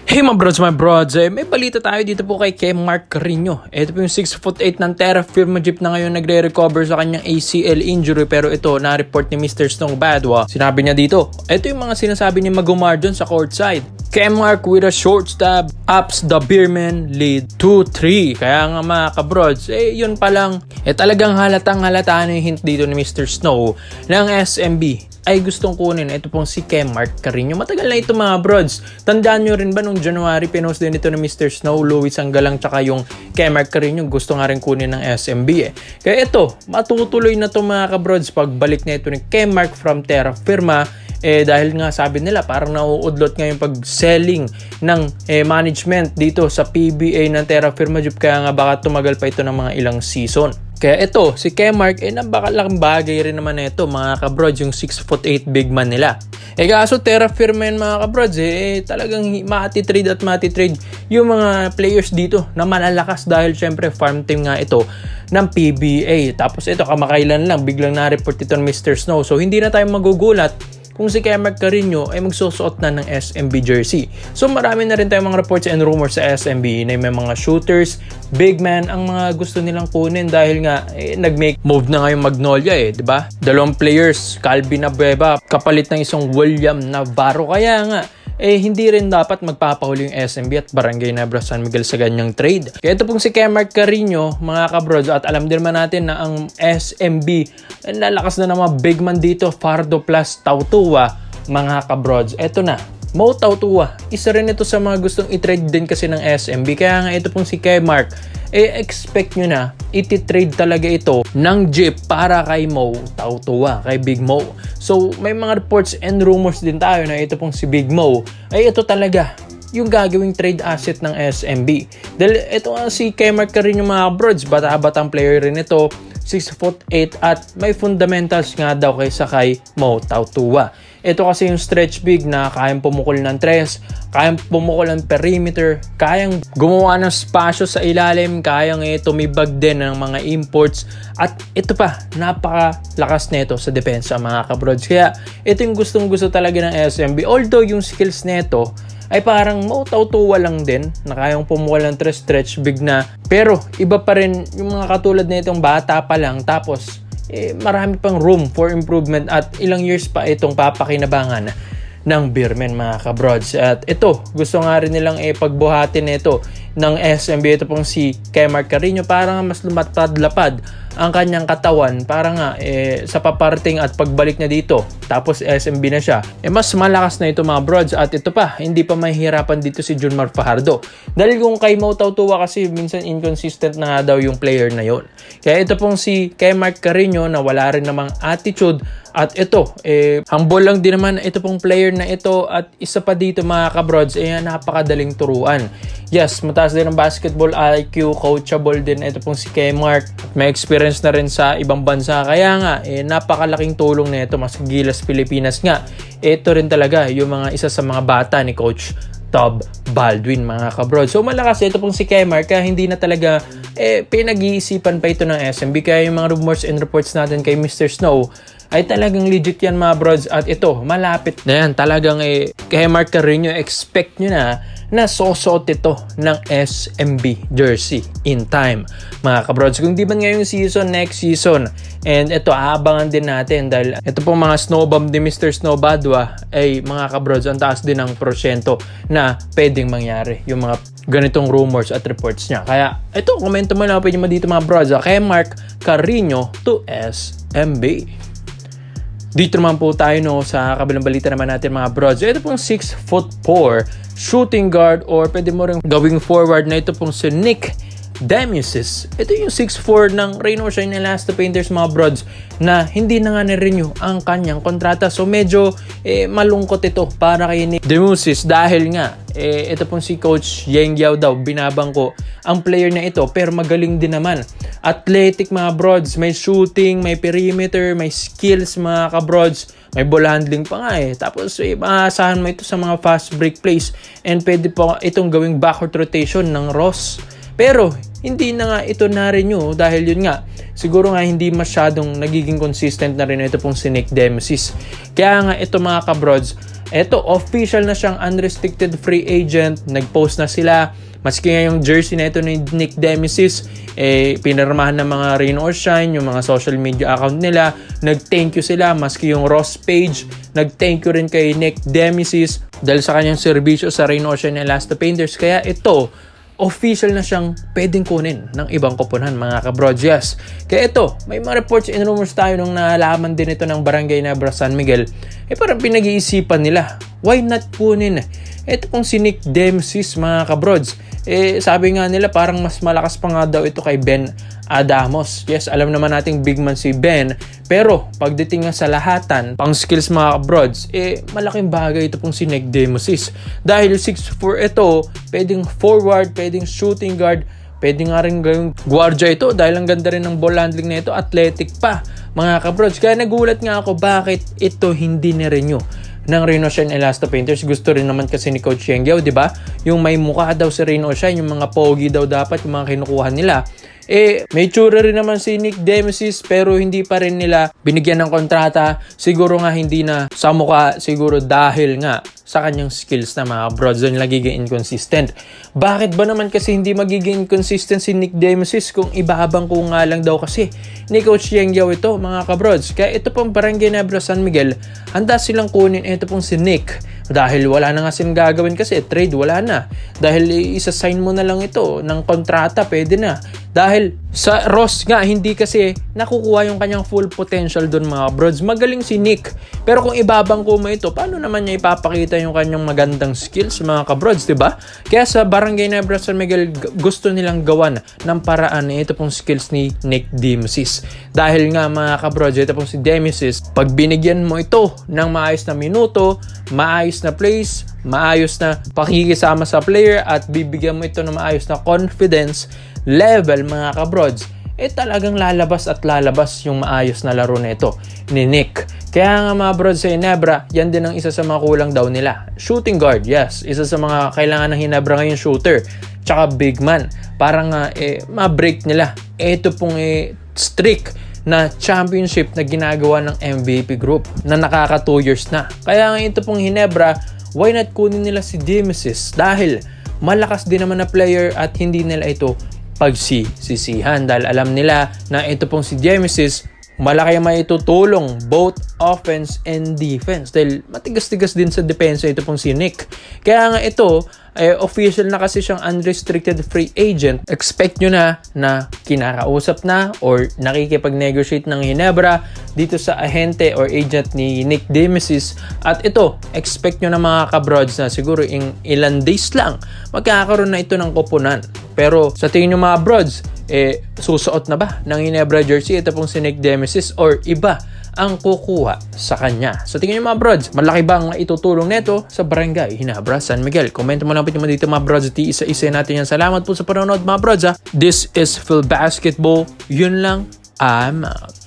Hey my brods, may balita tayo dito po kay Mark Carreño. Ito po yung 6'8" ng Terra Firma Jeep na ngayon nagre-recover sa kanyang ACL injury, pero ito na-report ni Mr. Snow Badwa. Sinabi niya dito, ito yung mga sinasabi ni Magomar dun sa courtside. Mark with a short stab, ups the Beerman lead 2-3. Kaya nga mga kabrods, yun pa lang. Talagang halatang halata na yung hint dito ni Mr. Snow ng SMB ay gustong kunin. Ito pong si Mark Carreño. Matagal na ito mga brods. Tandaan nyo rin ba nung January, pinost din ito ni Mr. Snow, Louis Anggalang, tsaka yung Mark Carreño gusto nga rin kunin ng SMB Kaya ito, matutuloy na ito mga kabrods pagbalik na ito ni Mark from Terra Firma. Dahil nga sabi nila parang nauudlot nga yung pag-selling ng management dito sa PBA ng Terra Firma Jeep, kaya nga baka tumagal pa ito ng mga ilang season. Kaya ito, si Mark, napakalaking bagay rin naman ito mga kabrods, yung 6'8" big man nila. Kaso Terra Firma yan mga kabrods, talagang mati-trade yung mga players dito na malalakas dahil syempre farm team nga ito ng PBA. Tapos ito, kamakailan lang, biglang na-report ito ng Mr. Snow. So hindi na tayo magugulat kung si Mark Carreño ay magsusuot na ng SMB jersey. So marami na rin tayong mga reports and rumors sa SMB na may mga shooters, big man ang mga gusto nilang kunin dahil nga nag-make move na ngayong Magnolia di ba? Dalawang players, Calvin Abueva kapalit ng isang William Navarro, kaya nga hindi rin dapat magpapahuli yung SMB at Barangay Nebra San Miguel sa ganyang trade. Kaya ito pong si Mark Carreño mga kabrods, at alam din naman natin na ang SMB lalakas na ng mga big man dito, Fardo plus Tautua mga kabrods. Ito na, Mo Tautua, isa rin ito sa mga gustong i-trade din kasi ng SMB. Kaya nga ito pong si Mark, expect nyo na iti-trade talaga ito ng Jeep para kay Mo Tautua, kay Big Mo. So may mga reports and rumors din tayo na ito pong si Big Mo ito talaga yung gagawing trade asset ng SMB. Dahil ito nga si Mark Carreño mga brods, bata-batang player rin ito, 6'8" at may fundamentals nga daw kaysa kay Mo Tautua. Ito kasi yung stretch big na kayang pumukol ng tres, kayang pumukol ng perimeter, kayang gumawa ng spasyo sa ilalim, kayang tumibag din ng mga imports, at ito pa, napakalakas nito sa depensa mga kabrods. Kaya ito yung gustong-gusto talaga ng SMB. Although yung skills nito ay parang Mo Tautua lang din na kayang pumukol ng tres, stretch big na, pero iba pa rin yung mga katulad nitong bata pa lang, tapos marami pang room for improvement at ilang years pa itong papakinabangan ng Beerman mga kabrods. At ito, gusto nga rin nilang pagbuhatin nito ng SMB. Ito pong si Mark Carreño para nga mas lumatad-lapad ang kanyang katawan para nga sa paparting at pagbalik niya dito, tapos SMB na siya, mas malakas na ito mga brods. At ito pa, hindi pa mahihirapan dito si Junmar Fajardo dahil kung kay Mo Tautua kasi minsan inconsistent na nga daw yung player na yon. Kaya ito pong si Mark Carreño na wala rin namang attitude, at ito humble lang din naman ito pong player na ito. At isa pa dito mga kabrods, napakadaling turuan. Yes, mataas din ang basketball IQ, coachable din ito pong si Mark. May experience na rin sa ibang bansa, kaya nga napakalaking tulong na ito. Mas Gilas Pilipinas nga, ito rin talaga yung mga isa sa mga bata ni Coach Tob Baldwin mga kabrods. So malakas ito pong si Mark, kaya hindi na talaga pinag-iisipan pa ito ng SMB. Kaya yung mga rumors and reports natin kay Mr. Snow ay talagang legit yan mga brods. At ito, malapit na yan. Talagang kay Mark Carreño, expect nyo na sosot ito ng SMB jersey in time mga kabrods. Kung di man ngayong season, next season. And ito, aabangan din natin dahil ito pong mga snowbomb ni Mr. Snow Badwa ay mga kabrods, ang taas din ng porsyento na pwedeng mangyari yung mga ganitong rumors at reports niya. Kaya ito, komento mo lang pwede mo dito mga brods, kay Mark Carreño to SMB. Dito naman po tayo sa kabilang balita naman natin mga brods. Ito pong 6'4" shooting guard, or pwede mo rin gawing forward na ito pong si Nick Demiusis. Ito yung 6'4" ng Rain or Shine Elasta Painters mga brods na hindi na nga na-renew ang kanyang kontrata. So medyo malungkot ito para kay Nick Demiusis dahil nga ito pong si Coach Yeng Yao daw binabangko ang player na ito, pero magaling din naman. Athletic mga brods, may shooting, may perimeter, may skills mga kabrods, may ball handling pa nga Tapos maasahan mo ito sa mga fast break plays, and pwede pa itong gawing backward rotation ng Ross. Pero hindi na nga ito na-renew dahil yun nga, siguro nga hindi masyadong nagiging consistent na rin ito pong si Nick Demiusis. Kaya nga ito mga kabrods, Eto, official na siyang unrestricted free agent. Nag-post na sila. Maski nga yung jersey na ito ni Nick Demesis, pinirmahan ng mga Rain or Shine, yung mga social media account nila. Nag-thank you sila. Maski yung Ross page, nag-thank you rin kay Nick Demesis dahil sa kanyang serbisyo sa Rain or Shine Elasta Painters. Kaya ito, official na siyang pwedeng kunin ng ibang koponan, mga kabrodyas. Kaya ito, may mga reports and rumors tayo nung nalaman din ito ng Barangay Nebra San Miguel. Parang pinag-iisipan nila, why not kunin ito pong si Nick Demesis, mga kabrods. Sabi nga nila parang mas malakas pa nga daw ito kay Ben Adamos. Yes, alam naman nating big man si Ben, pero pagdating nga sa lahatan, pang skills, mga kabrods, malaking bagay ito pong si Nick Demesis. Dahil 6'4 ito, pwedeng forward, pwedeng shooting guard, pwede nga rin gawing guardia ito dahil ang ganda rin ng ball handling na ito, athletic pa, mga kabrods. Kaya nagulat nga ako bakit ito hindi ni-renew ng Rain or Shine Elasta Painters. Gusto rin naman kasi ni Coach Yengyao, di ba? Yung may mukha daw si Rain or Shine, yung mga pogi daw dapat yung mga kinukuha nila. May tsura rin naman si Nick Demesis, pero hindi pa rin nila binigyan ng kontrata. Siguro nga hindi na sa mukha, siguro dahil nga sa kanyang skills na, mga broads, doon nagiging inconsistent. Bakit ba naman kasi hindi magiging inconsistent si Nick Demesis kung ibabang ko nga lang daw kasi ni Coach Yengyao ito, mga kabrods? Kaya ito pong Barangay Nebra San Miguel, handa silang kunin ito pong si Nick dahil wala na nga silang gagawin kasi trade, wala na. Dahil isa-sign mo na lang ito ng kontrata, pwede na. Dahil sa Ross nga, hindi kasi nakukuha yung kanyang full potential doon, mga broads. Magaling si Nick, pero kung ibabangko mo ito, paano naman niya ipapakita yung kanyang magandang skills, mga kabrods, diba? Kaya sa Barangay Nebra San Miguel, gusto nilang gawan ng paraan na ito pong skills ni Nick Demesis. Dahil nga, mga kabrods, ito pong si Demesis, pag binigyan mo ito ng maayos na minuto, maayos na plays, maayos na pakikisama sa player, at bibigyan mo ito ng maayos na confidence level, mga kabrods, talagang lalabas at lalabas yung maayos na laro nito ni Nick. Kaya nga, mga brods, sa Ginebra, yan din ang isa sa mga kulang daw nila. Shooting guard, yes. Isa sa mga kailangan ng Ginebra ngayon, shooter. Tsaka big man. Para nga, ma-break nila. Ito pong streak na championship na ginagawa ng MVP group na nakaka 2 years na. Kaya nga ito pong Ginebra, why not kunin nila si Demesis? Dahil malakas din naman na player at hindi nila ito pagsisisihan dahil alam nila na ito pong si Demesis malaki may itutulong both offense and defense dahil matigas-tigas din sa depensa ito pong si Nick. Kaya nga ito, official na kasi siyang unrestricted free agent. Expect nyo na kinakausap na or nakikipag-negotiate ng Ginebra dito sa ahente or agent ni Nick Demesis. At ito, expect nyo na, mga kabrods, na siguro ilan days lang magkakaroon na ito ng koponan. Pero sa tingin nyo, mga brods, susuot na ba ng Ginebra jersey ito pong si Nick Demesis or iba ang kukuha sa kanya? So tingin nyo, mga brods, malaki bang itutulong neto sa Barangay Ginebra San Miguel? Comment mo lang po naman dito, mga brods, at isa-isa natin yan. Salamat po sa panonood, mga brods. This is Phil Basketball. Yun lang, I'm out.